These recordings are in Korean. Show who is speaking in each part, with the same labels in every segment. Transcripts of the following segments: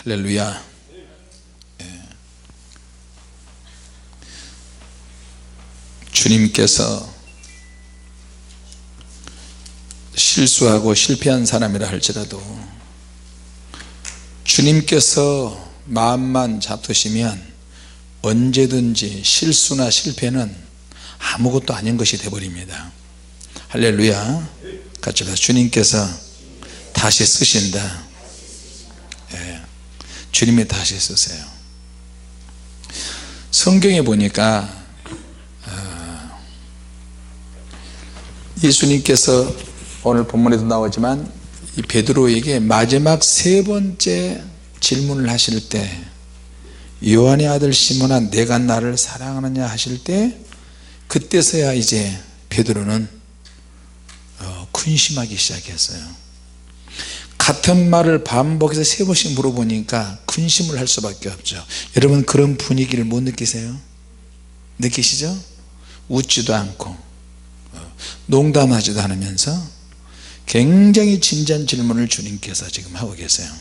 Speaker 1: 할렐루야. 예. 주님께서 실수하고 실패한 사람이라 할지라도 주님께서 마음만 잡으시면 언제든지 실수나 실패는 아무것도 아닌 것이 되어버립니다. 할렐루야. 같이 봐서 주님께서 다시 쓰신다. 예. 주님이 다시 쓰세요. 성경에 보니까 예수님께서 오늘 본문에도 나오지만 이 베드로에게 마지막 세 번째 질문을 하실 때 요한의 아들 시몬아 내가 나를 사랑하느냐 하실 때 그때서야 이제 베드로는 근심하기 시작했어요. 같은 말을 반복해서 세 번씩 물어보니까 근심을 할 수밖에 없죠. 여러분 그런 분위기를 못 느끼세요? 느끼시죠? 웃지도 않고 농담하지도 않으면서 굉장히 진지한 질문을 주님께서 지금 하고 계세요.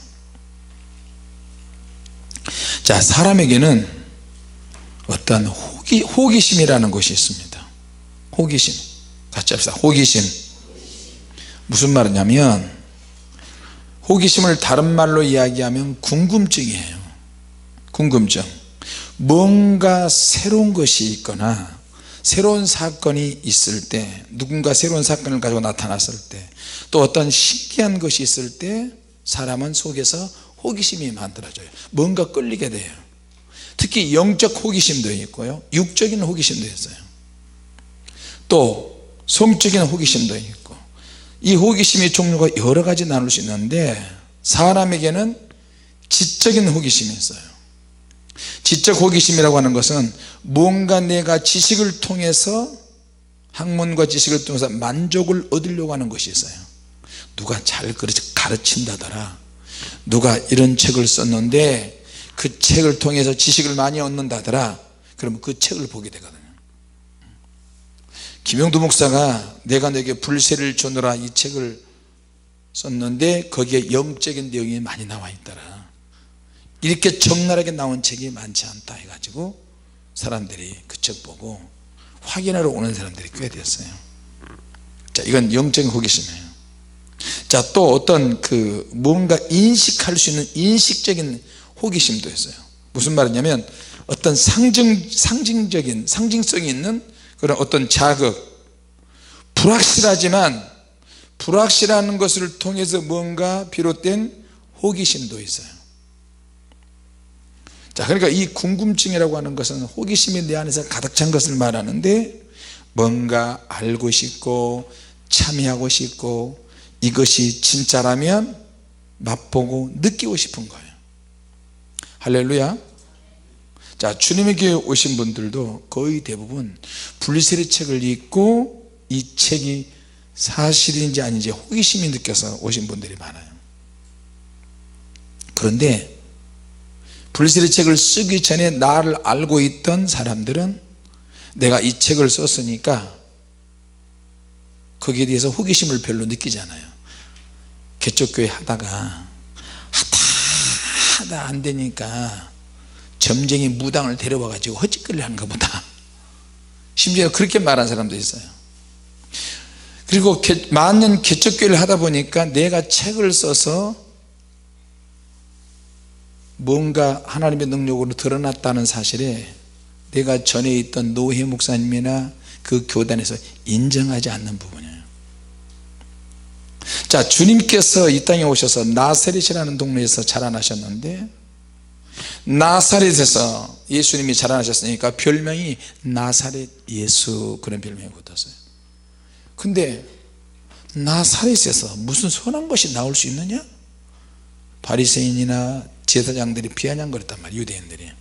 Speaker 1: 자, 사람에게는 어떤 호기심이라는 것이 있습니다. 호기심. 같이 합시다. 호기심. 무슨 말이냐면 호기심을 다른 말로 이야기하면 궁금증이에요. 궁금증. 뭔가 새로운 것이 있거나 새로운 사건이 있을 때, 누군가 새로운 사건을 가지고 나타났을 때, 또 어떤 신기한 것이 있을 때 사람은 속에서 호기심이 만들어져요. 뭔가 끌리게 돼요. 특히 영적 호기심도 있고요, 육적인 호기심도 있어요. 또 성적인 호기심도 있고, 이 호기심의 종류가 여러 가지 나눌 수 있는데 사람에게는 지적인 호기심이 있어요. 지적 호기심이라고 하는 것은 뭔가 내가 지식을 통해서, 학문과 지식을 통해서 만족을 얻으려고 하는 것이 있어요. 누가 잘 가르친다더라, 누가 이런 책을 썼는데 그 책을 통해서 지식을 많이 얻는다더라, 그러면 그 책을 보게 되거든요. 김영두 목사가 내가 내게 불세를 주노라 이 책을 썼는데 거기에 영적인 내용이 많이 나와 있더라. 이렇게 적나라하게 나온 책이 많지 않다 해가지고 사람들이 그 책 보고 확인하러 오는 사람들이 꽤 됐어요. 자, 이건 영적인 호기심이에요. 자, 또 어떤 뭔가 인식할 수 있는 인식적인 호기심도 있어요. 무슨 말이냐면 어떤 상징적인, 상징성이 있는 그런 어떤 자극, 불확실하지만 불확실한 것을 통해서 뭔가 비롯된 호기심도 있어요. 자, 그러니까 이 궁금증이라고 하는 것은 호기심이 내 안에서 가득 찬 것을 말하는데 뭔가 알고 싶고 참여하고 싶고 이것이 진짜라면 맛보고 느끼고 싶은 거예요. 할렐루야. 자, 주님에게 오신 분들도 거의 대부분 불세례 책을 읽고 이 책이 사실인지 아닌지 호기심이 느껴서 오신 분들이 많아요. 그런데 불세례 책을 쓰기 전에 나를 알고 있던 사람들은 내가 이 책을 썼으니까 거기에 대해서 호기심을 별로 느끼지 않아요. 개척교회 하다가 하다 안 되니까 점쟁이 무당을 데려와 가지고 헛짓거리를 하는가 보다, 심지어 그렇게 말한 사람도 있어요. 그리고 만년 개척교회를 하다 보니까 내가 책을 써서 뭔가 하나님의 능력으로 드러났다는 사실에 내가 전에 있던 노회 목사님이나 그 교단에서 인정하지 않는 부분이에요. 자, 주님께서 이 땅에 오셔서 나사렛이라는 동네에서 자라나셨는데 나사렛에서 예수님이 자라나셨으니까 별명이 나사렛 예수, 그런 별명이 붙었어요. 근데 나사렛에서 무슨 선한 것이 나올 수 있느냐? 바리새인이나 제사장들이 비아냥거렸단 말이에요. 유대인들이.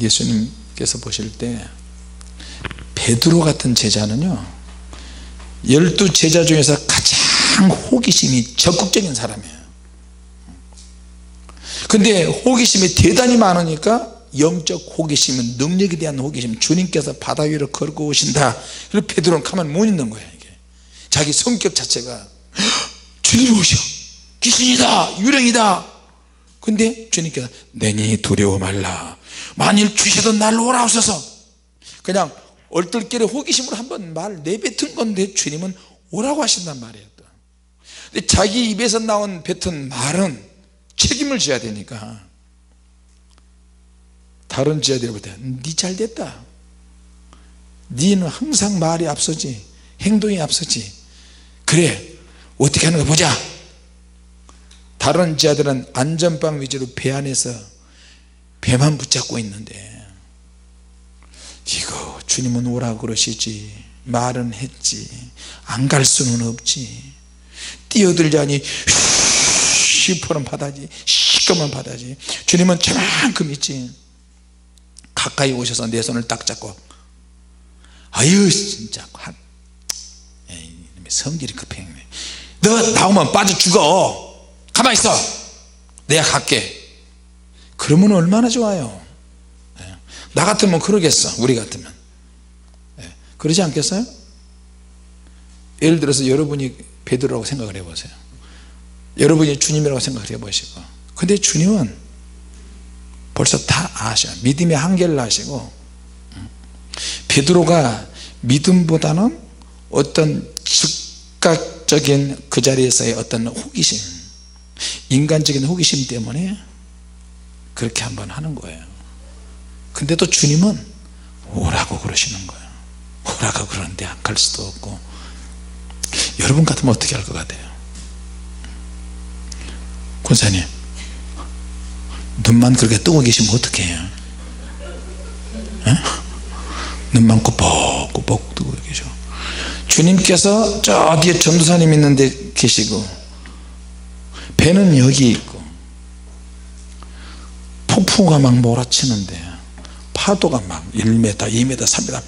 Speaker 1: 예수님께서 보실 때 베드로 같은 제자는요 12제자 중에서 가장 호기심이 적극적인 사람이에요. 근데 호기심이 대단히 많으니까 영적 호기심은 능력에 대한 호기심, 주님께서 바다 위로 걸고 오신다, 그리고 베드로는 가만히 못 있는 거예요. 이게 자기 성격 자체가 주님 오셔, 귀신이다 유령이다. 근데 주님께서 내니 두려워 말라. 만일 주시던 날로 오라옵소서. 그냥 얼떨결에 호기심으로 한번 말 내뱉은 건데 주님은 오라고 하신단 말이에요. 근데 자기 입에서 나온 뱉은 말은 책임을 져야 되니까 다른 지하들이 볼 때 니 잘됐다, 니는 항상 말이 앞서지 행동이 앞서지, 그래 어떻게 하는 거 보자. 다른 지하들은 안전빵 위주로 배 안에서 배만 붙잡고 있는데 이거 주님은 오라고 그러시지, 말은 했지, 안 갈 수는 없지, 뛰어들자니 시퍼런 바다지, 시꺼먼 바다지. 주님은 저만큼 있지. 가까이 오셔서 내 손을 딱 잡고 아유 진짜 성질이 급해, 너 나오면 빠져 죽어, 가만히 있어, 내가 갈게. 그러면 얼마나 좋아요. 나 같으면 그러겠어. 우리 같으면 그러지 않겠어요? 예를 들어서 여러분이 베드로라고 생각을 해보세요. 여러분이 주님이라고 생각을 해보시고, 근데 주님은 벌써 다 아셔. 믿음의 한계를 아시고, 베드로가 믿음보다는 어떤 즉각적인 그 자리에서의 어떤 호기심, 인간적인 호기심 때문에 그렇게 한번 하는 거예요. 근데 또 주님은 오라고 그러시는 거예요. 오라고 그러는데 안 갈 수도 없고. 여러분 같으면 어떻게 할 것 같아요? 권사님 눈만 그렇게 뜨고 계시면 어떻게 해요? 눈만 꼬뻑꼬뻑 뜨고 계셔. 주님께서 저 뒤에 전도사님 있는데 계시고, 배는 여기 있고, 폭풍우가 막 몰아치는데 파도가 막 1m 2m 3m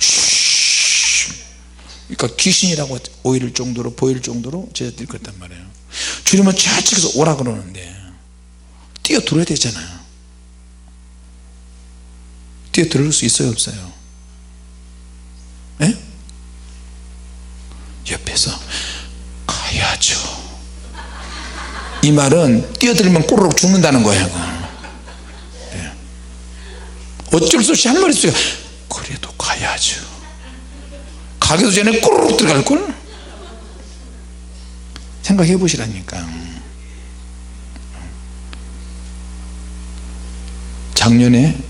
Speaker 1: 그러니까 귀신이라고 보일 정도로 제자들이 그랬단 말이에요. 주님은 저쪽에서 오라 그러는데 뛰어들어야 되잖아요. 뛰어들을 수 있어요 없어요? 예? 옆에서 가야죠. 이 말은 뛰어들면 꼬르륵 죽는다는 거예요. 예. 어쩔 수 없이 할 말이 있어요. 그래도 가야죠. 가기도 전에 꼬르륵 들어갈걸? 생각해 보시라니까. 작년에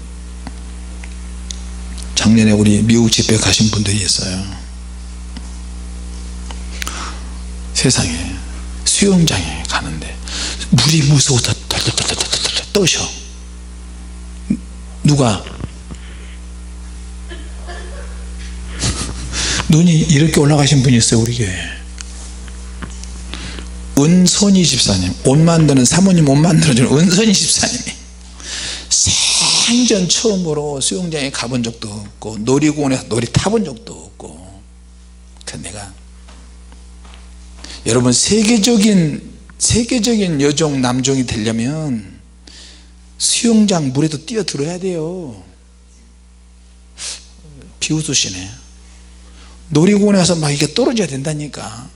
Speaker 1: 우리 미국 집회 가신 분들이 있어요. 세상에 수영장에 가는데 물이 무서워서 떠셔. 누가? 눈이 이렇게 올라가신 분이 있어요. 우리 교회에 은선이 집사님, 옷 만드는 사모님 옷 만들어주는 은선이 집사님이 생전 처음으로 수영장에 가본 적도 없고 놀이공원에서 놀이 타본 적도 없고. 그래서 내가 여러분 세계적인 여종 남종이 되려면 수영장 물에도 뛰어들어야 돼요. 비웃으시네. 놀이공원에서 막 이게 떨어져야 된다니까.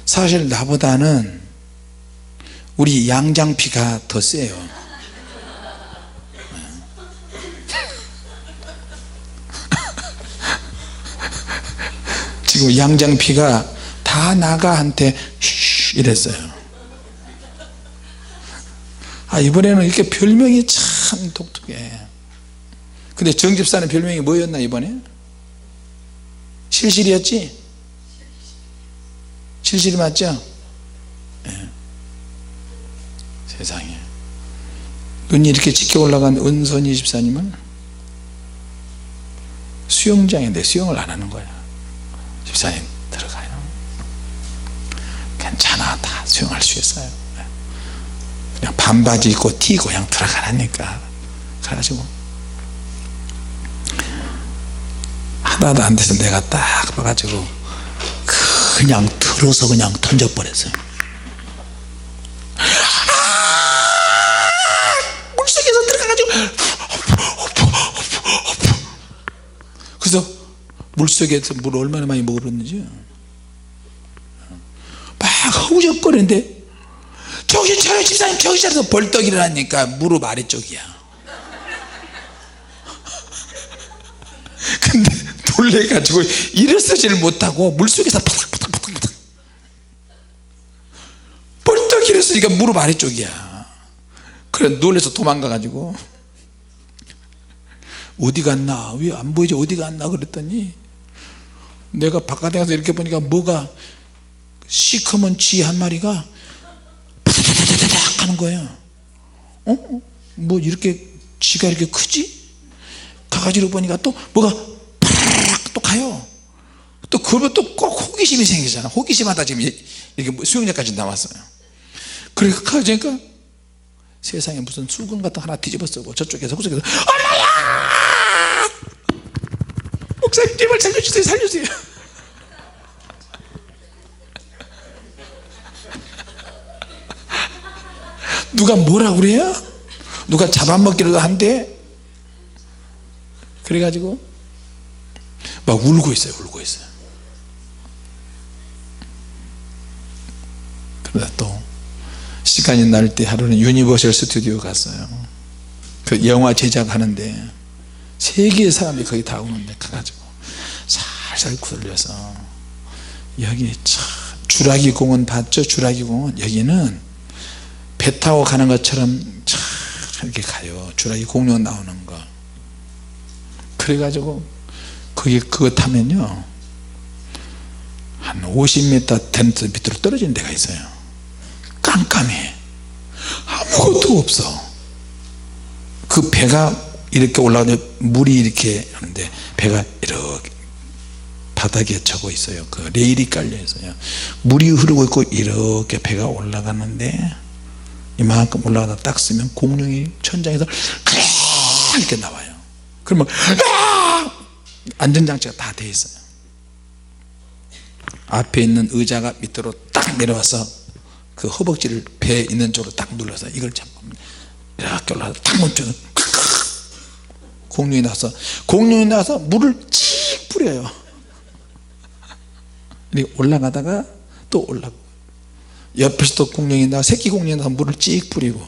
Speaker 1: 사실 나보다는 우리 양장피가 더 세요. 지금 양장피가 다 나가한테 이랬어요. 이번에는 이렇게 별명이 참 독특해. 근데 정집사는 별명이 뭐였나 이번에? 실실이었지? 실실이 맞죠? 네. 세상에 눈이 이렇게 짙게 올라간 은선이 집사님은 수영장인데 수영을 안 하는 거야. 집사님 들어가요. 괜찮아, 다 수영할 수 있어요. 그냥 반바지 입고 튀고 그냥 들어가라니까. 그래가지고 하나도 안 돼서 내가 딱 봐가지고 그냥 들어서 그냥 던져버렸어요. 물속에서 들어가가지고 그래서 물속에서 물 얼마나 많이 먹어봤는지 막 후적거리는데 정신 차려 집사님 정신 차려서 벌떡 일어나니까 무릎 아래쪽이야. 근데 놀래가지고 일어서지를 못하고 물속에서 파닥파닥파닥 벌떡 일어서니까 무릎 아래쪽이야. 그래 놀래서 도망가가지고 어디 갔나 왜 안 보이지 어디 갔나 그랬더니 내가 바깥에 가서 이렇게 보니까 뭐가 시커먼 쥐 한 마리가 파닥파닥 하는 거예요. 뭐 이렇게 쥐가 이렇게 크지? 가가지고 보니까 또 뭐가 파닥 또 가요. 또 그러면 또 꼭 호기심이 생기잖아. 호기심하다 지금 이렇게 수영장까지 나왔어요. 그러니까 가니까 세상에 무슨 수건 같은 하나 뒤집어 쓰고 저쪽에서 저쪽에서 엄마야 목사님 제발 살려주세요 살려주세요. 누가 뭐라 그래요? 누가 잡아먹기라도 한대? 그래가지고 막 울고 있어요. 울고 있어요. 그러다 또 시간이 날 때 하루는 유니버셜 스튜디오 갔어요. 그 영화 제작하는데 세계의 사람들이 거기 다 오는데 가가지고 살살 굴려서 여기 참 주라기 공원 봤죠? 주라기 공원 여기는 배 타고 가는 것처럼 참 이렇게 가요. 주라기 공룡 나오는 거. 그래가지고 거기 그거 타면요 한 50m 텐트 밑으로 떨어지는 데가 있어요. 깜깜해. 아무것도 없어. 그 배가 이렇게 올라가는데 물이 이렇게 하는데 배가 이렇게 바닥에 적어 있어요. 그 레일이 깔려 있어요. 물이 흐르고 있고 이렇게 배가 올라가는데 이만큼 올라가다 딱 쓰면 공룡이 천장에서 이렇게 나와요. 그러면 안전장치가 다 돼 있어요. 앞에 있는 의자가 밑으로 딱 내려와서 그 허벅지를 배 있는 쪽으로 딱 눌러서 이걸 잡고 이렇게 올라가서 딱 멈춰서 공룡이 나와서 물을 칙 뿌려요. 이렇게 올라가다가 또 올라가고 옆에서 또 공룡이 나와 새끼 공룡이 나와서 물을 칙 뿌리고.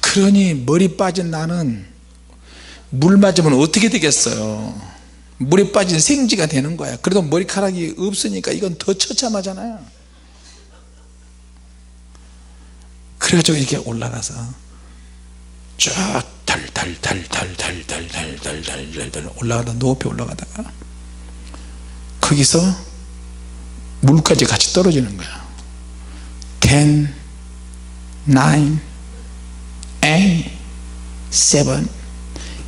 Speaker 1: 그러니 머리 빠진 나는 물 맞으면 어떻게 되겠어요? 물에 빠진 생쥐가 되는 거야. 그래도 머리카락이 없으니까 이건 더 처참하잖아요. 그래가지고 이렇게 올라가서 쫙 달달달달달달달달달달 올라가다 높이 올라가다가 거기서 물까지 같이 떨어지는 거야. 10, 9, 8,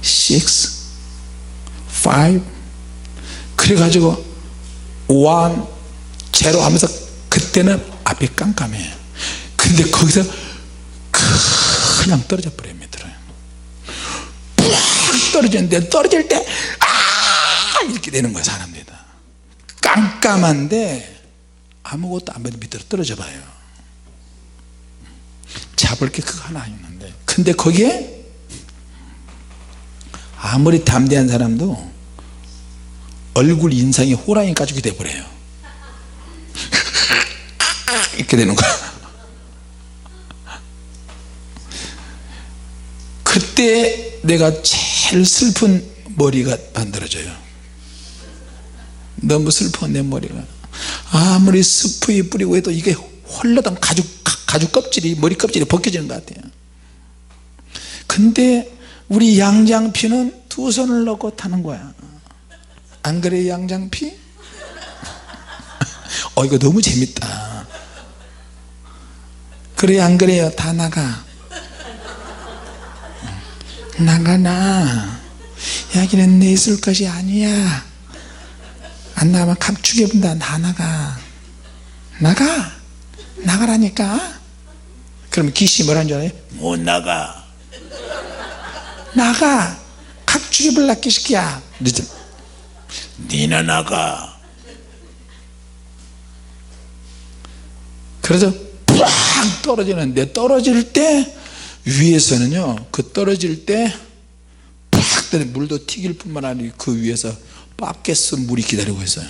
Speaker 1: 7, 6, 5 그래가지고 1, 0 하면서 그때는 앞이 깜깜해. 근데 거기서 그냥 떨어져 버려요. 밑으로 푹 떨어지는데 떨어질 때 이렇게 되는 거야. 사람들이 다 깜깜한데 아무것도 안 보이도 밑으로 떨어져 봐요. 잡을 게 그거 하나 있는데 근데 거기에 아무리 담대한 사람도 얼굴 인상이 호랑이 가죽이 돼버려요. 이렇게 되는 거야. 그때 내가 제일 슬픈 머리가 만들어져요. 너무 슬퍼. 내 머리가 아무리 스프레이 뿌리고 해도 이게 홀라당 가죽 껍질이 머리 껍질이 벗겨지는 것 같아요. 근데 우리 양장피는 두 손을 넣고 타는 거야. 안 그래 양장피? 이거 너무 재밌다. 그래 안 그래요? 다 나가. 나가나. 여기는 내 있을 것이 아니야. 안 나가면 각 죽여본다. 다 나가. 나가라니까. 그러면 귀신이 뭐라는 줄 알아요? 못 나가. 각 죽여볼라 끼시기야. 니나 나가. 그래서 팍 떨어지는데 떨어질 때 위에서는요 그 떨어질 때 팍 물도 튀길 뿐만 아니라 그 위에서 바켓스 물이 기다리고 있어요.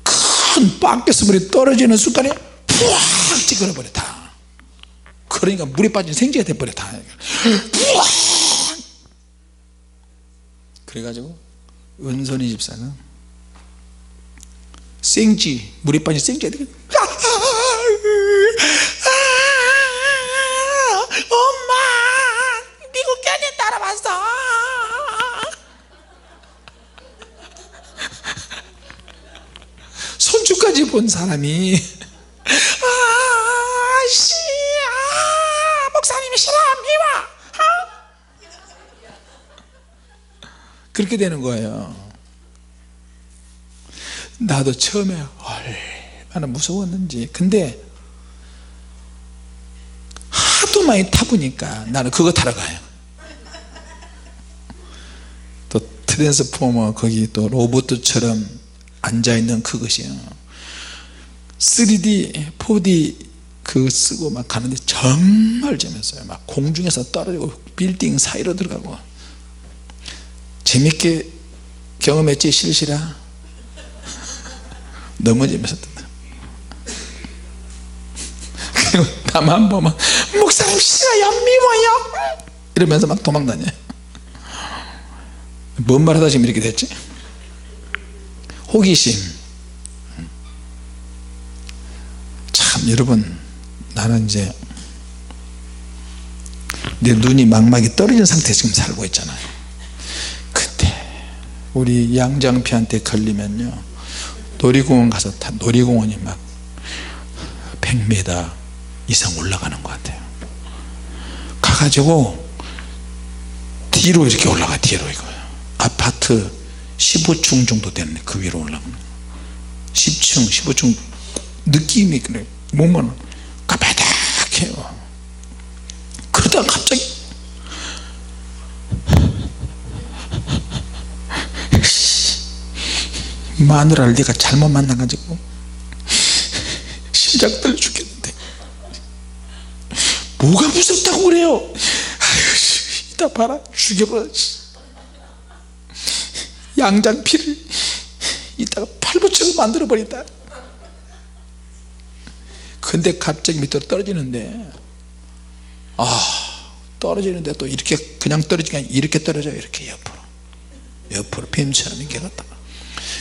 Speaker 1: 큰 바켓스 물이 떨어지는 순간에 푹 찌그러버려 다. 그러니까 물에 빠진 생쥐가 돼버려 다. 그래가지고 은선이 집사는 생쥐, 물에 빠진 생쥐가 되게 엄마 미국 견인 따라왔어. 손주까지 본 사람이 아씨 목사님이 싫어 미워 그렇게 되는 거예요. 나도 처음에 얼마나 무서웠는지. 근데 하도 많이 타보니까 나는 그거 타러 가요. 또 트랜스포머 거기 또 로봇처럼 앉아있는 그것이요. 3D 4D 그 쓰고 막 가는데 정말 재밌어요. 막 공중에서 떨어지고 빌딩 사이로 들어가고. 재밌게 경험했지 실시라? 너무 재밌었다. 그리고 나만 보면 목사님 싫어요 미워요 이러면서 막 도망다녀요. 뭔 말 하다 지금 이렇게 됐지? 호기심. 참 여러분, 나는 이제 내 눈이 망막이 떨어진 상태에서 지금 살고 있잖아요. 그때 우리 양장피한테 걸리면요, 놀이공원 가서 다 놀이공원이 막 100m 이상 올라가는 것 같아요. 가가지고 뒤로 이렇게 올라가. 뒤로 이거 아파트 15층 정도 되는데 그 위로 올라가는 10층 15층 느낌이 그래. 몸은 까바닥해요. 그러다가 갑자기 마누라를 내가 잘못 만나가지고 심장 떨려 죽겠는데 뭐가 무섭다고 그래요. 아유, 이따 봐라 죽여버려. 양장피를 이따가 팔부처럼 만들어버린다. 근데 갑자기 밑으로 떨어지는데, 떨어지는데 또 이렇게 그냥 떨어지니까 이렇게 떨어져요. 이렇게 옆으로 뱀처럼 이렇게 갔다가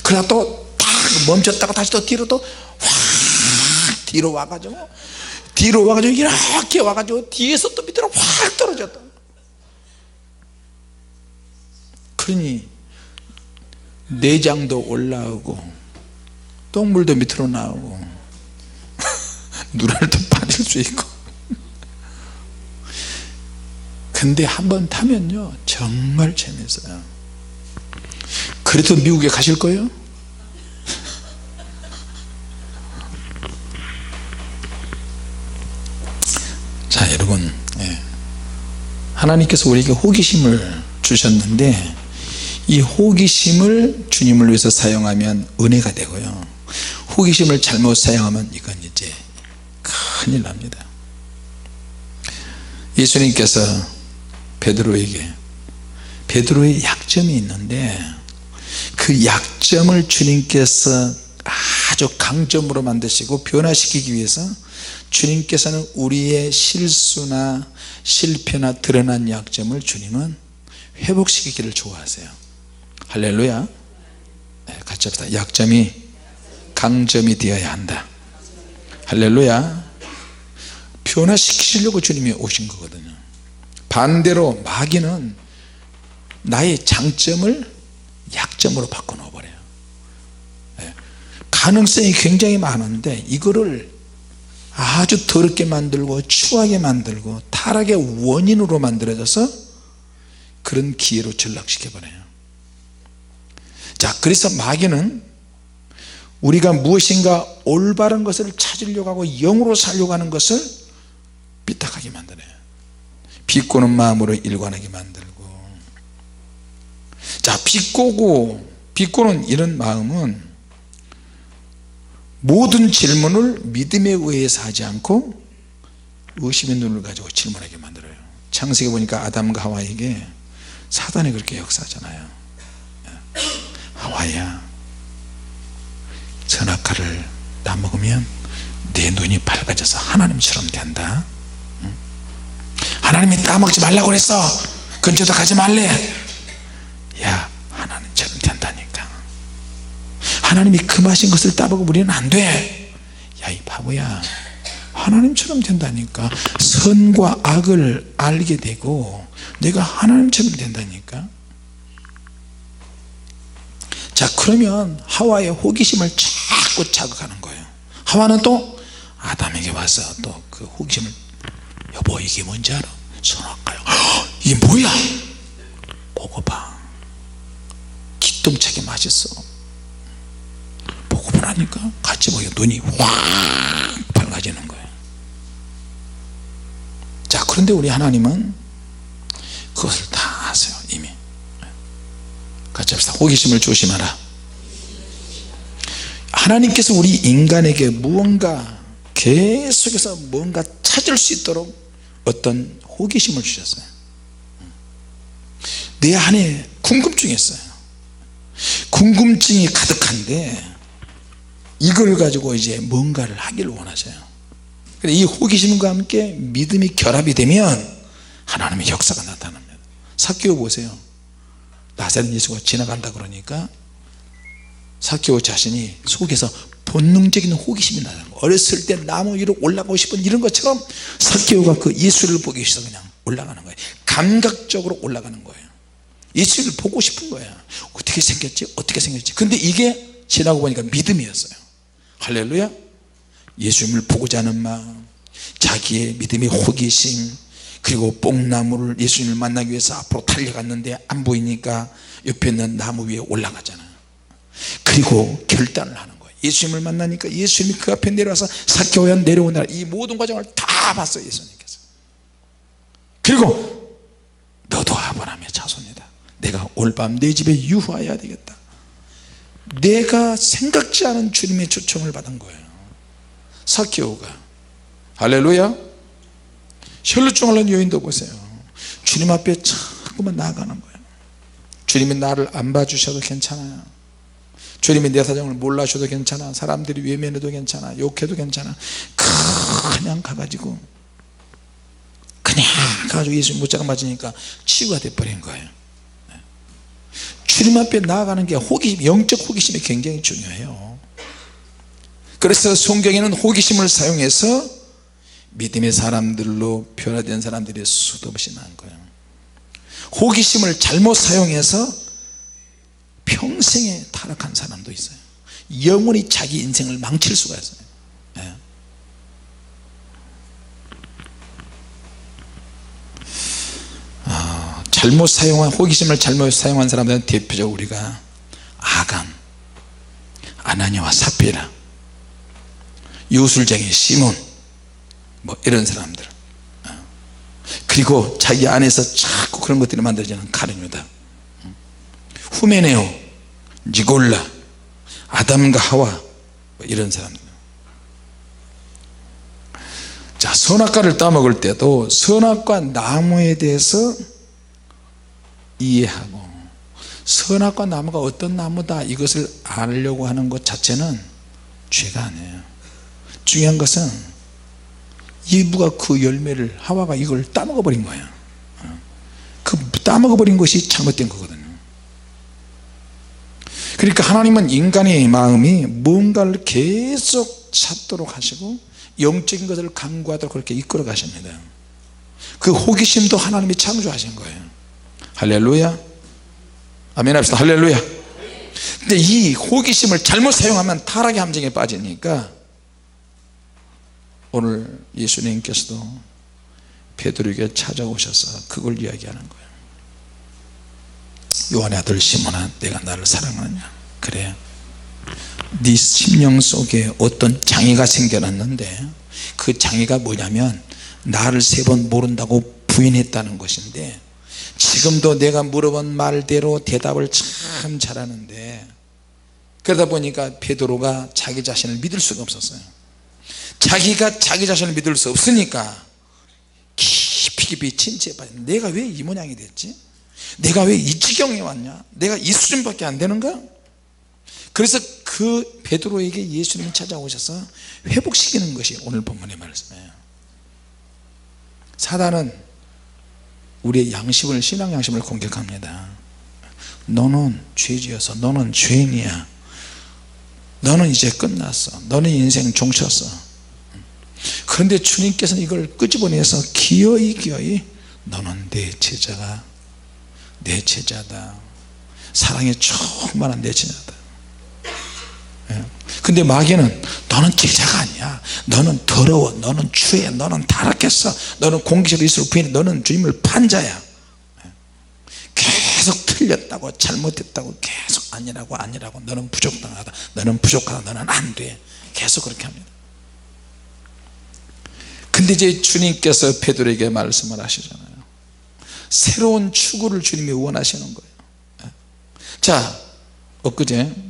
Speaker 1: 그러다 또 탁 멈췄다가 다시 또 뒤로 또 확 뒤로 와가지고 이렇게 와가지고 뒤에서 또 밑으로 확 떨어졌다. 그러니 내장도 올라오고 똥물도 밑으로 나오고 누랄도 빠질 수 있고. 근데 한번 타면요 정말 재밌어요. 그래도 미국에 가실 거예요? 자 여러분, 하나님께서 우리에게 호기심을 주셨는데 이 호기심을 주님을 위해서 사용하면 은혜가 되고요, 호기심을 잘못 사용하면 이건 이제 큰일 납니다. 예수님께서 베드로의 약점이 있는데 그 약점을 주님께서 아주 강점으로 만드시고 변화시키기 위해서 주님께서는 우리의 실수나 실패나 드러난 약점을 주님은 회복시키기를 좋아하세요. 할렐루야. 같이 합시다. 약점이 강점이 되어야 한다. 할렐루야. 변화시키시려고 주님이 오신 거거든요. 반대로 마귀는 나의 장점을 약점으로 바꿔 놓아버려요. 가능성이 굉장히 많은데 이거를 아주 더럽게 만들고 추하게 만들고 타락의 원인으로 만들어져서 그런 기회로 전락시켜 버려요. 자, 그래서 마귀는 우리가 무엇인가 올바른 것을 찾으려고 하고 영으로 살려고 하는 것을 삐딱하게 만드네요. 비꼬는 마음으로 일관하게 만들고. 자, 비꼬는 이런 마음은 모든 질문을 믿음에 의해서 하지 않고 의심의 눈을 가지고 질문하게 만들어요. 창세기 보니까 아담과 하와에게 사단이 그렇게 역사하잖아요. 하와야, 선악과를 다 먹으면 내 눈이 밝아져서 하나님처럼 된다. 하나님이 따먹지 말라고 그랬어, 근처도 가지 말래. 야, 하나님처럼 된다니까. 하나님이 금하신 것을 따먹으면 우리는 안 돼. 야, 이 바보야, 하나님처럼 된다니까. 선과 악을 알게 되고 내가 하나님처럼 된다니까. 자, 그러면 하와의 호기심을 자꾸 자극하는 거예요. 하와는 또 아담에게 와서 또 그 호기심을, 여보 이게 뭔지 알아? 선악과요. 이게 뭐야? 먹어봐, 기똥차게 맛있어. 보고 보라니까. 같이 보니까 눈이 확 밝아지는 거예요. 자, 그런데 우리 하나님은 그것을 다 아세요. 이미. 같이 합시다. 호기심을 조심하라. 하나님께서 우리 인간에게 무언가 계속해서 뭔가 찾을 수 있도록 어떤 호기심을 주셨어요. 내 안에 궁금증이 있어요. 궁금증이 가득한데 이걸 가지고 이제 뭔가를 하기를 원하세요. 이 호기심과 함께 믿음이 결합이 되면 하나님의 역사가 나타납니다. 삭개오 보세요. 나사렛 예수가 지나간다 그러니까 삭개오 자신이 속에서 본능적인 호기심이 나는 거예요. 어렸을 때 나무 위로 올라가고 싶은 이런 것처럼 삭개오가 그 예수를 보기 위해서 그냥 올라가는 거예요. 감각적으로 올라가는 거예요. 예수를 보고 싶은 거야. 어떻게 생겼지? 어떻게 생겼지? 근데 이게 지나고 보니까 믿음이었어요. 할렐루야. 예수님을 보고자 하는 마음, 자기의 믿음의 호기심, 그리고 뽕나무를 예수님을 만나기 위해서 앞으로 달려갔는데 안 보이니까 옆에 있는 나무 위에 올라가잖아요. 그리고 결단을 하는 거예요. 예수님을 만나니까 예수님이 그 앞에 내려와서 삭개오야 내려오느라 이 모든 과정을 다 봤어요, 예수님께서. 그리고 너도 아브라함의 자손이다. 내가 오늘 밤 내 집에 유하여야 되겠다. 내가 생각지 않은 주님의 초청을 받은 거예요. 삭개오가. 할렐루야. 혈루증 앓는 여인도 보세요. 주님 앞에 자꾸만 나아가는 거예요. 주님이 나를 안 봐주셔도 괜찮아요. 주님이 내 사정을 몰라셔도 괜찮아. 사람들이 외면해도 괜찮아. 욕해도 괜찮아. 그냥 가가지고 예수님 못자가 맞으니까 치유가 돼버린 거예요. 주님 앞에 나아가는 게 호기심, 영적 호기심이 굉장히 중요해요. 그래서 성경에는 호기심을 사용해서 믿음의 사람들로 변화된 사람들이 수도 없이 많은 거예요. 호기심을 잘못 사용해서 평생에 타락한 사람도 있어요. 영원히 자기 인생을 망칠 수가 있어요. 네. 잘못 사용한, 호기심을 잘못 사용한 사람들은 대표적으로 우리가 아간, 아나니아와 삽비라, 요술쟁이 시몬, 뭐 이런 사람들, 그리고 자기 안에서 자꾸 그런 것들이 만들어지는 가룟유다, 후메네오, 니골라, 아담과 하와, 뭐 이런 사람들. 자, 선악과를 따먹을 때도 선악과 나무에 대해서 이해하고, 선악과 나무가 어떤 나무다 이것을 알려고 하는 것 자체는 죄가 아니에요. 중요한 것은 이브가 그 열매를, 하와가 이걸 따먹어 버린 거예요. 그 따먹어 버린 것이 잘못된 거거든요. 그러니까 하나님은 인간의 마음이 뭔가를 계속 찾도록 하시고 영적인 것을 강구하도록 그렇게 이끌어 가십니다. 그 호기심도 하나님이 창조하신 거예요. 할렐루야. 아멘 합시다. 할렐루야. 근데 이 호기심을 잘못 사용하면 타락의 함정에 빠지니까 오늘 예수님께서도 베드로에게 찾아오셔서 그걸 이야기하는 거예요. 요한의 아들 시몬아, 내가 나를 사랑하느냐? 그래, 네 심령 속에 어떤 장애가 생겨났는데 그 장애가 뭐냐면 나를 3번 모른다고 부인했다는 것인데, 지금도 내가 물어본 말대로 대답을 참 잘하는데, 그러다 보니까 베드로가 자기 자신을 믿을 수가 없었어요. 자기가 자기 자신을 믿을 수 없으니까 깊이 침체에 빠진, 내가 왜 이 모양이 됐지? 내가 왜 이 지경에 왔냐? 내가 이 수준밖에 안 되는가? 그래서 그 그 베드로에게 예수님이 찾아오셔서 회복시키는 것이 오늘 본문의 말씀이에요. 사단은 우리의 양심을, 신앙 양심을 공격합니다. 너는 죄지어서, 너는 죄인이야, 너는 이제 끝났어, 너는 인생 종쳤어. 그런데 주님께서는 이걸 끄집어내서 기어이 너는 내 제자가, 내 제자다, 사랑에 충만한 내 제자다. 근데 마귀는 너는 제자가 아니야, 너는 더러워, 너는 추해, 너는 타락했어, 너는 공기적으로 있을 부인해, 너는 주님을 판자야. 계속 틀렸다고, 잘못했다고, 계속 아니라고, 너는 부족하다, 너는 부족하다, 너는 안돼, 계속 그렇게 합니다. 근데 이제 주님께서 베드로에게 말씀을 하시잖아요. 새로운 추구를 주님이 원하시는 거예요. 자, 엊그제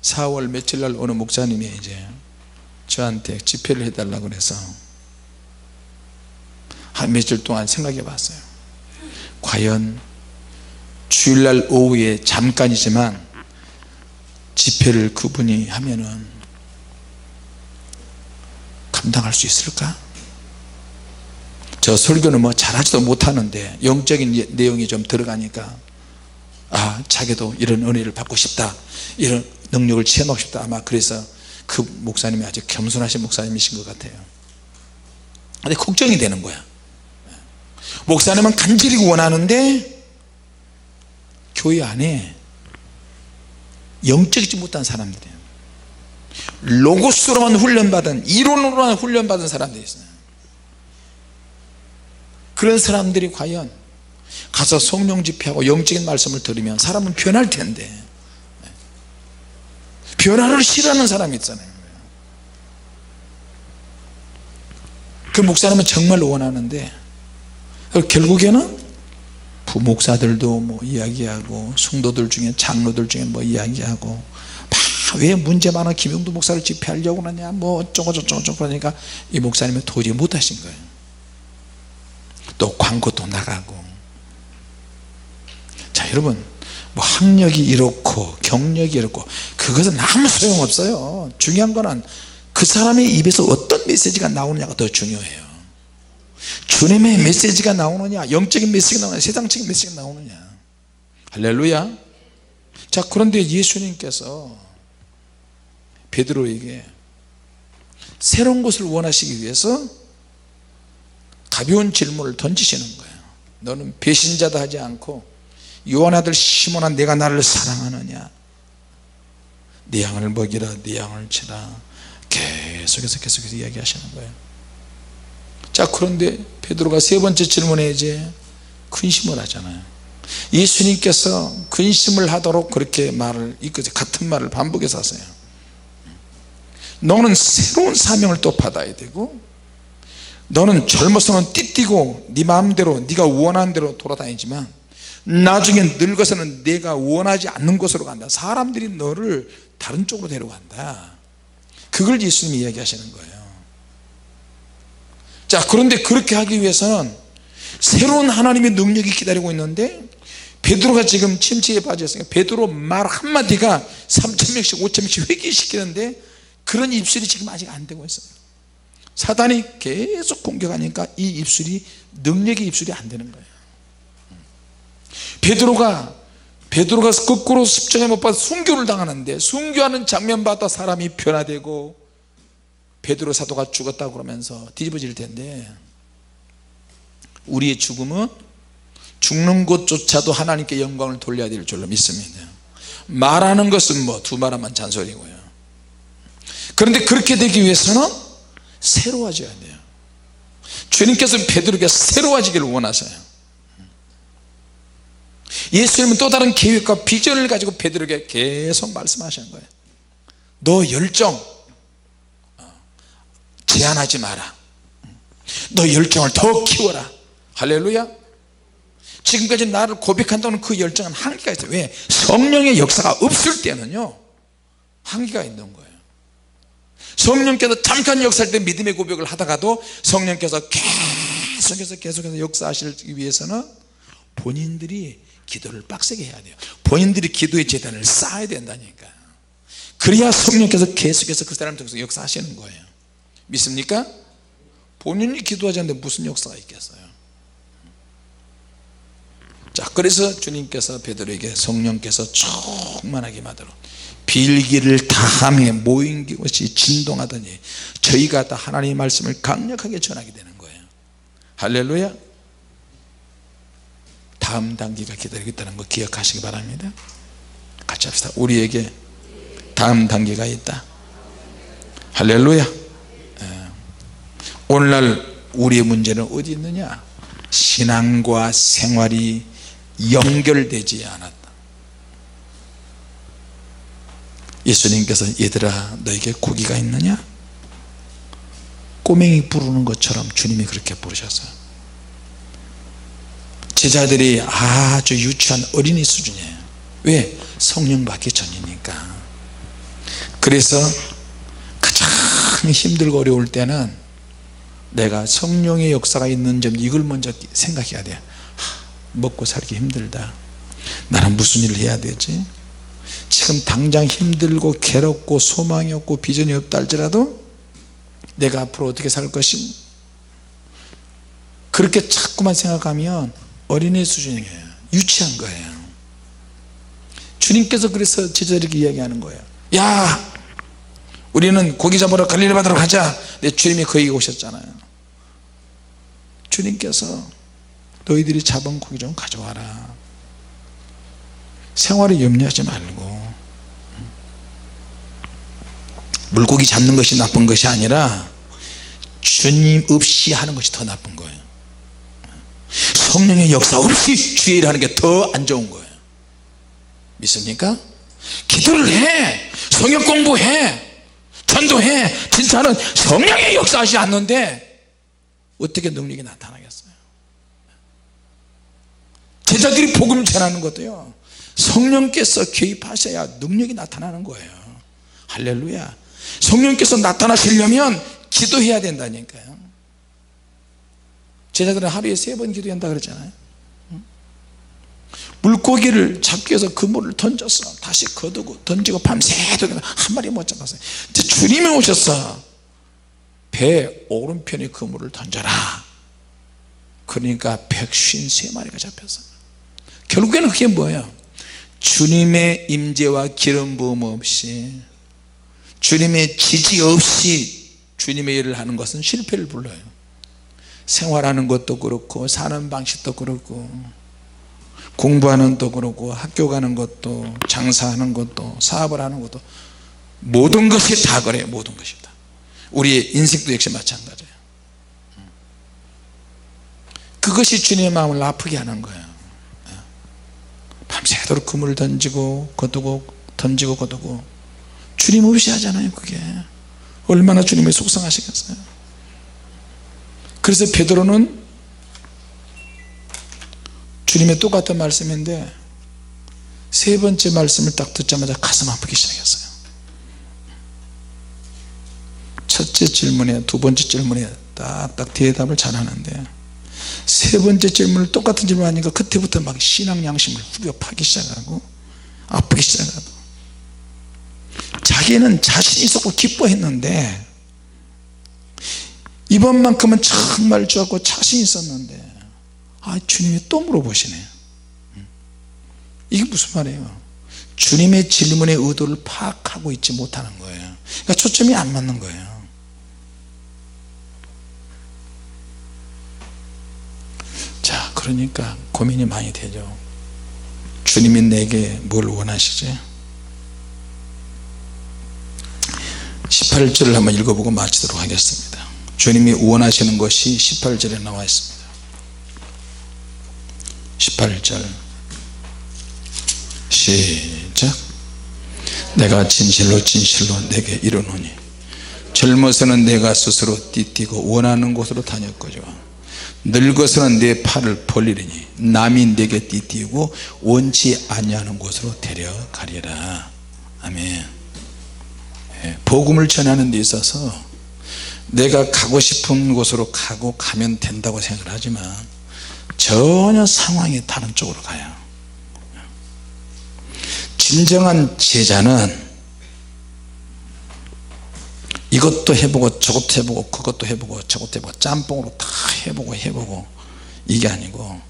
Speaker 1: 4월 며칠 날 어느 목사님이 이제 저한테 집회를 해달라고 그래서 한 며칠 동안 생각해 봤어요. 과연 주일날 오후에 잠깐이지만 집회를 그분이 하면은 감당할 수 있을까? 저 설교는 뭐 잘하지도 못하는데 영적인 내용이 좀 들어가니까 자기도 이런 은혜를 받고 싶다, 이런 능력을 체험하고 싶다, 아마 그래서 그 목사님이 아주 겸손하신 목사님이신 것 같아요. 근데 걱정이 되는 거야. 목사님은 간절히 원하는데 교회 안에 영적이지 못한 사람들이에요. 로고스로만 훈련받은, 이론으로만 훈련받은 사람들이 있어요. 그런 사람들이 과연 가서 성령 집회하고 영적인 말씀을 들으면 사람은 변할 텐데, 변화를 싫어하는 사람이 있잖아요. 그 목사님은 정말 원하는데 결국에는 부목사들도 뭐 이야기하고, 성도들 중에, 장로들 중에 뭐 이야기하고, 왜 문제 많은 김용도 목사를 집회하려고 하냐, 뭐 어쩌고 저쩌고 그러니까 이 목사님은 도저히 못하신 거예요. 또 광고도 나가고. 자, 여러분, 뭐 학력이 이렇고 경력이 이렇고 그것은 아무 소용없어요. 중요한 거는 그 사람의 입에서 어떤 메시지가 나오느냐가 더 중요해요. 주님의 메시지가 나오느냐, 영적인 메시지가 나오느냐, 세상적인 메시지가 나오느냐. 할렐루야. 자, 그런데 예수님께서 베드로에게 새로운 것을 원하시기 위해서 가벼운 질문을 던지시는 거예요. 너는 배신자다 하지 않고 요한 아들 시몬아, 내가 나를 사랑하느냐, 네 양을 먹이라, 네 양을 치라, 계속해서 이야기하시는 거예요. 자, 그런데 베드로가 세 번째 질문에 이제 근심을 하잖아요. 예수님께서 근심을 하도록 그렇게 말을, 같은 말을 반복해서 하세요. 너는 새로운 사명을 또 받아야 되고, 너는 젊어서는 띠띠고 네 마음대로 네가 원하는 대로 돌아다니지만 나중에 늙어서는 내가 원하지 않는 곳으로 간다. 사람들이 너를 다른 쪽으로 데려간다. 그걸 예수님이 이야기하시는 거예요. 자, 그런데 그렇게 하기 위해서는 새로운 하나님의 능력이 기다리고 있는데, 베드로가 지금 침체에 빠졌으니까 베드로 말 한마디가 3,000명씩 5,000명씩 회개시키는데 그런 입술이 지금 아직 안 되고 있어요. 사단이 계속 공격하니까 이 입술이, 능력의 입술이 안 되는 거예요. 베드로가 거꾸로 십자가에 못 박혀 순교를 당하는데, 순교하는 장면 봤다 사람이 변화되고 베드로 사도가 죽었다고 그러면서 뒤집어질 텐데, 우리의 죽음은 죽는 것조차도 하나님께 영광을 돌려야 될 줄로 믿습니다. 말하는 것은 뭐 두 말하면 잔소리고요. 그런데 그렇게 되기 위해서는 새로워져야 돼요. 주님께서 베드로에게 새로워지기를 원하세요. 예수님은 또 다른 계획과 비전을 가지고 베드로에게 계속 말씀하시는 거예요. 너 열정 제한하지 마라. 너 열정을 더 키워라. 할렐루야. 지금까지 나를 고백한다는 그 열정은 한계가 있어요. 왜? 성령의 역사가 없을 때는요 한계가 있는 거예요. 성령께서 잠깐 역사할 때 믿음의 고백을 하다가도 성령께서 계속해서 역사하시기 위해서는 본인들이 기도를 빡세게 해야 돼요. 본인들이 기도의 재단을 쌓아야 된다니까. 그래야 성령께서 계속해서 그 사람 통해서 역사하시는 거예요. 믿습니까? 본인이 기도하지 않는데 무슨 역사가 있겠어요. 자, 그래서 주님께서 베드로에게 성령께서 충만하게 하도록 빌기를 다함에 모인 것이 진동하더니 저희가 다 하나님의 말씀을 강력하게 전하게 되는 거예요. 할렐루야. 다음 단계가 기다리겠다는 거 기억하시기 바랍니다. 같이 합시다. 우리에게 다음 단계가 있다. 할렐루야. 오늘날 우리의 문제는 어디 있느냐? 신앙과 생활이 연결되지 않았다. 예수님께서 얘들아 너에게 고기가 있느냐? 꼬맹이 부르는 것처럼 주님이 그렇게 부르셨어요. 제자들이 아주 유치한 어린이 수준이에요. 왜? 성령 받기 전이니까. 그래서 가장 힘들고 어려울 때는 내가 성령의 역사가 있는 점 이걸 먼저 생각해야 돼. 먹고 살기 힘들다. 나는 무슨 일을 해야 되지? 지금 당장 힘들고 괴롭고 소망이 없고 비전이 없다 할지라도 내가 앞으로 어떻게 살 것인가, 그렇게 자꾸만 생각하면 어린애 수준이에요. 유치한 거예요. 주님께서 그래서 제자들에게 이야기하는 거예요. 야, 우리는 고기 잡으러 갈릴리 바다로 가자. 내 주님이 거기 오셨잖아요. 주님께서 너희들이 잡은 고기 좀 가져와라. 생활에 염려하지 말고, 물고기 잡는 것이 나쁜 것이 아니라 주님 없이 하는 것이 더 나쁜 거예요. 성령의 역사 없이 주의 일을 하는 게 더 안 좋은 거예요. 믿습니까? 기도를 해, 성경 공부해, 전도해. 진짜는 성령의 역사하지 않는데 어떻게 능력이 나타나겠어요? 제자들이 복음 전하는 것도요, 성령께서 개입하셔야 능력이 나타나는 거예요. 할렐루야. 성령께서 나타나시려면 기도해야 된다니까요. 제자들은 하루에 3번 기도한다 그랬잖아요. 물고기를 잡기 위해서 그물을 던졌어. 다시 거두고 던지고 밤새도록 한 마리 못 잡았어요. 이제 주님이 오셔서 배 오른편에 그물을 던져라. 그러니까 153마리가 잡혔어요. 결국에는 그게 뭐예요? 주님의 임재와 기름 부음 없이, 주님의 지지 없이 주님의 일을 하는 것은 실패를 불러요. 생활하는 것도 그렇고, 사는 방식도 그렇고, 공부하는 것도 그렇고, 학교 가는 것도, 장사하는 것도, 사업을 하는 것도, 모든 것이 다 그래요. 모든 것이 다. 우리의 인생도 역시 마찬가지예요. 그것이 주님의 마음을 아프게 하는 거예요. 밤새도록 그물을 던지고 거두고 던지고 거두고, 주님 없이 하잖아요. 그게 얼마나 주님이 속상하시겠어요. 그래서 베드로는 주님의 똑같은 말씀인데 3번째 말씀을 딱 듣자마자 가슴 아프기 시작했어요. 첫째 질문에, 2번째 질문에 딱딱 대답을 잘하는데 3번째 질문을 똑같은 질문 하니까 그때부터 막 신앙 양심을 후벼 파기 시작하고 아프기 시작하고, 자기는 자신 있었고 기뻐했는데 이번만큼은 정말 좋았고 자신 있었는데 주님이 또 물어보시네요. 이게 무슨 말이에요? 주님의 질문의 의도를 파악하고 있지 못하는 거예요. 그러니까 초점이 안 맞는 거예요. 자, 그러니까 고민이 많이 되죠. 주님이 내게 뭘 원하시지? 18절을 한번 읽어보고 마치도록 하겠습니다. 주님이 원하시는 것이 18절에 나와 있습니다. 18절 시작. 내가 진실로 진실로 내게 이르노니 젊어서는 내가 스스로 띠띠고 원하는 곳으로 다녔거니와 늙어서는 내 팔을 벌리리니 남이 내게 띠띠고 원치 아니하는 곳으로 데려가리라. 아멘. 복음을 전하는 데 있어서 내가 가고 싶은 곳으로 가면 된다고 생각을 하지만 전혀 상황이 다른 쪽으로 가요. 진정한 제자는 이것도 해보고 저것도 해보고 그것도 해보고 저것도 해보고 짬뽕으로 다 해보고 이게 아니고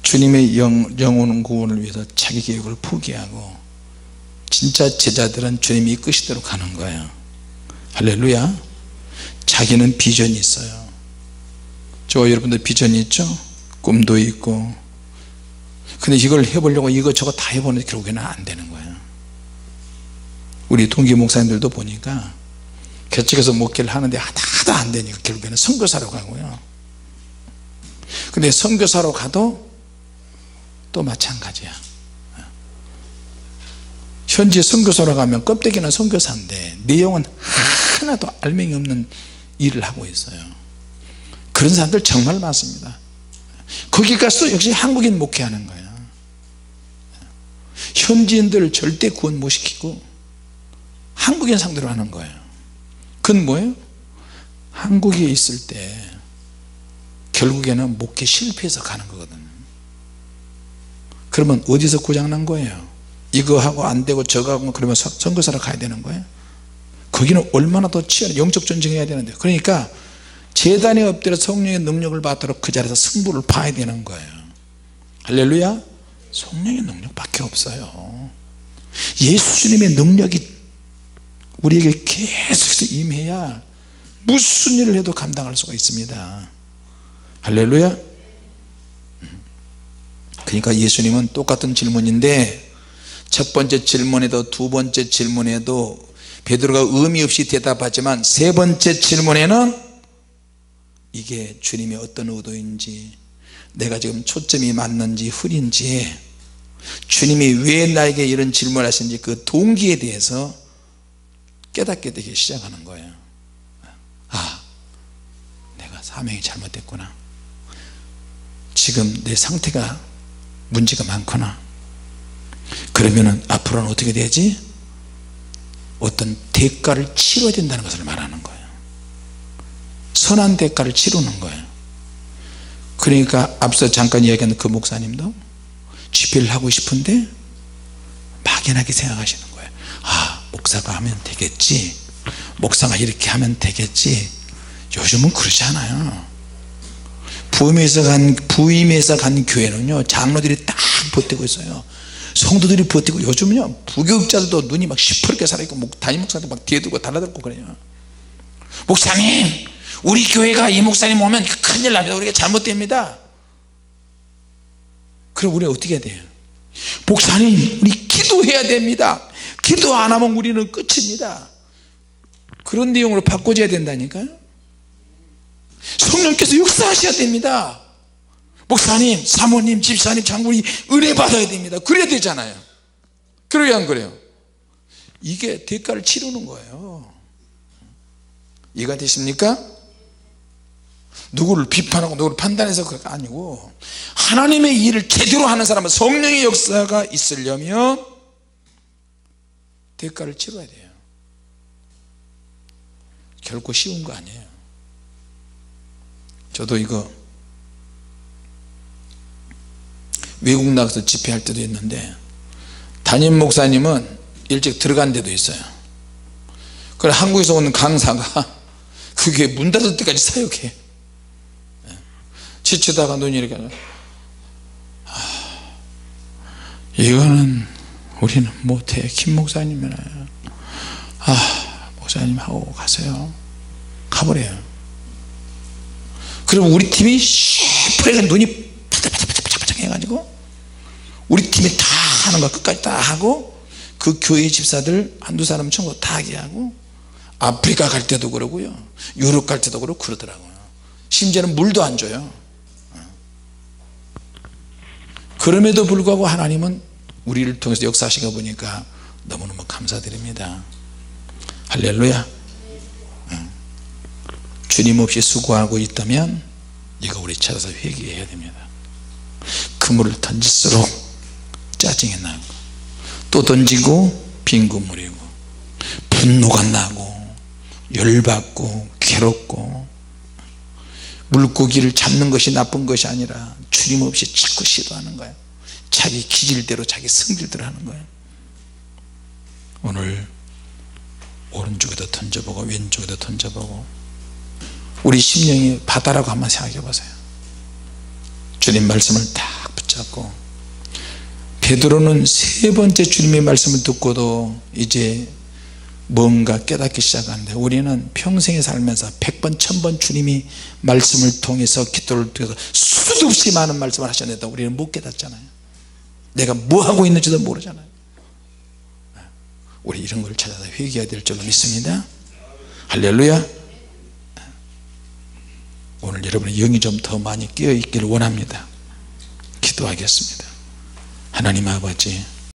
Speaker 1: 주님의 영혼 구원을 위해서 자기 계획을 포기하고 진짜 제자들은 주님이 이끄시대로 가는 거예요. 할렐루야. 자기는 비전이 있어요. 저 여러분들 비전이 있죠? 꿈도 있고. 근데 이걸 해보려고 이것저것 다 해보는데 결국에는 안 되는 거예요. 우리 동기 목사님들도 보니까 개척해서 목회를 하는데 하나도 안 되니까 결국에는 선교사로 가고요. 근데 선교사로 가도 또 마찬가지야. 현재 선교사로 가면 껍데기는 선교사인데 내용은 하나도 알맹이 없는 일을 하고 있어요. 그런 사람들 정말 많습니다. 거기 가서 역시 한국인 목회하는 거야. 현지인들 절대 구원 못 시키고 한국인 상대로 하는 거예요. 그건 뭐예요? 한국에 있을 때 결국에는 목회 실패해서 가는 거거든요. 그러면 어디서 고장난 거예요? 이거 하고 안 되고 저거 하고 그러면 선교사로 가야 되는 거예요. 거기는 얼마나 더 치열한 영적 전쟁해야 되는데, 그러니까 제단에 엎드려 성령의 능력을 받도록 그 자리에서 승부를 봐야 되는 거예요. 할렐루야. 성령의 능력밖에 없어요. 예수님의 능력이 우리에게 계속해서 임해야 무슨 일을 해도 감당할 수가 있습니다. 할렐루야. 그러니까 예수님은 똑같은 질문인데 첫 번째 질문에도 두 번째 질문에도 베드로가 의미 없이 대답하지만 세 번째 질문에는 이게 주님의 어떤 의도인지, 내가 지금 초점이 맞는지 흐린지, 주님이 왜 나에게 이런 질문을 하시는지 그 동기에 대해서 깨닫게 되기 시작하는 거예요. 아, 내가 사명이 잘못됐구나. 지금 내 상태가 문제가 많구나. 그러면은 앞으로는 어떻게 되지? 어떤 대가를 치러야 된다는 것을 말하는 거예요. 선한 대가를 치르는 거예요. 그러니까 앞서 잠깐 이야기한 그 목사님도 집회를 하고 싶은데 막연하게 생각하시는 거예요. 아, 목사가 하면 되겠지, 목사가 이렇게 하면 되겠지. 요즘은 그렇지 않아요. 부임해서 간 교회는요, 장로들이 딱 버티고 있어요. 성도들이 버티고, 요즘은요 부교육자들도 눈이 막 시퍼렇게 살아있고 담임 목사도 막 뒤에 두고 달라들고 그래요. 목사님, 우리 교회가 이 목사님 오면 큰일 납니다. 우리가 잘못됩니다. 그럼 우리 어떻게 해야 돼요? 목사님, 우리 기도해야 됩니다. 기도 안 하면 우리는 끝입니다. 그런 내용으로 바꿔줘야 된다니까요. 성령께서 역사하셔야 됩니다. 목사님, 사모님, 집사님, 장군이 은혜 받아야 됩니다. 그래야 되잖아요. 그래야 안 그래요? 이게 대가를 치르는 거예요. 이해가 되십니까? 누구를 비판하고 누구를 판단해서 그가 아니고, 하나님의 일을 제대로 하는 사람은 성령의 역사가 있으려면 대가를 치러야 돼요. 결코 쉬운 거 아니에요. 저도 이거 외국 나가서 집회할 때도 있는데 담임 목사님은 일찍 들어간 데도 있어요. 그래 한국에서 오는 강사가 그게 문 닫을 때까지 사역해. 지치다가 눈이 이렇게, 이거는 우리는 못해. 김 목사님이나 목사님 하고 가세요. 가버려요. 그럼 우리 팀이 시퍼래서 눈이 바짝바짝 해가지고 우리 팀이 다 하는 거 끝까지 다 하고, 그 교회 집사들 한두 사람 청소 다 하게 하고, 아프리카 갈 때도 그러고요, 유럽 갈 때도 그러고 그러더라고요. 심지어는 물도 안 줘요. 그럼에도 불구하고 하나님은 우리를 통해서 역사하신 거 보니까 너무너무 감사드립니다. 할렐루야. 주님 없이 수고하고 있다면 이거 우리 찾아서 회개해야 됩니다. 그물을 던질수록 짜증이 나고, 또 던지고 빈 그물이고, 분노가 나고 열받고 괴롭고, 물고기를 잡는 것이 나쁜 것이 아니라 주님 없이 자꾸 시도하는 거예요. 자기 기질대로 자기 성질대로 하는 거예요. 오늘 오른쪽에도 던져보고 왼쪽에도 던져보고 우리 심령이 바다라고 한번 생각해 보세요. 주님 말씀을 딱 붙잡고 베드로는 세 번째 주님의 말씀을 듣고도 이제 뭔가 깨닫기 시작하는데 우리는 평생에 살면서 100번 1000번 주님이 말씀을 통해서 기도를 통해서 수도 없이 많은 말씀을 하셨는데 우리는 못 깨닫잖아요. 내가 뭐 하고 있는지도 모르잖아요. 우리 이런 걸 찾아서 회개해야 될 줄로 믿습니다. 할렐루야. 오늘 여러분의 영이 좀 더 많이 깨어 있기를 원합니다. 기도하겠습니다. 하나님 아버지,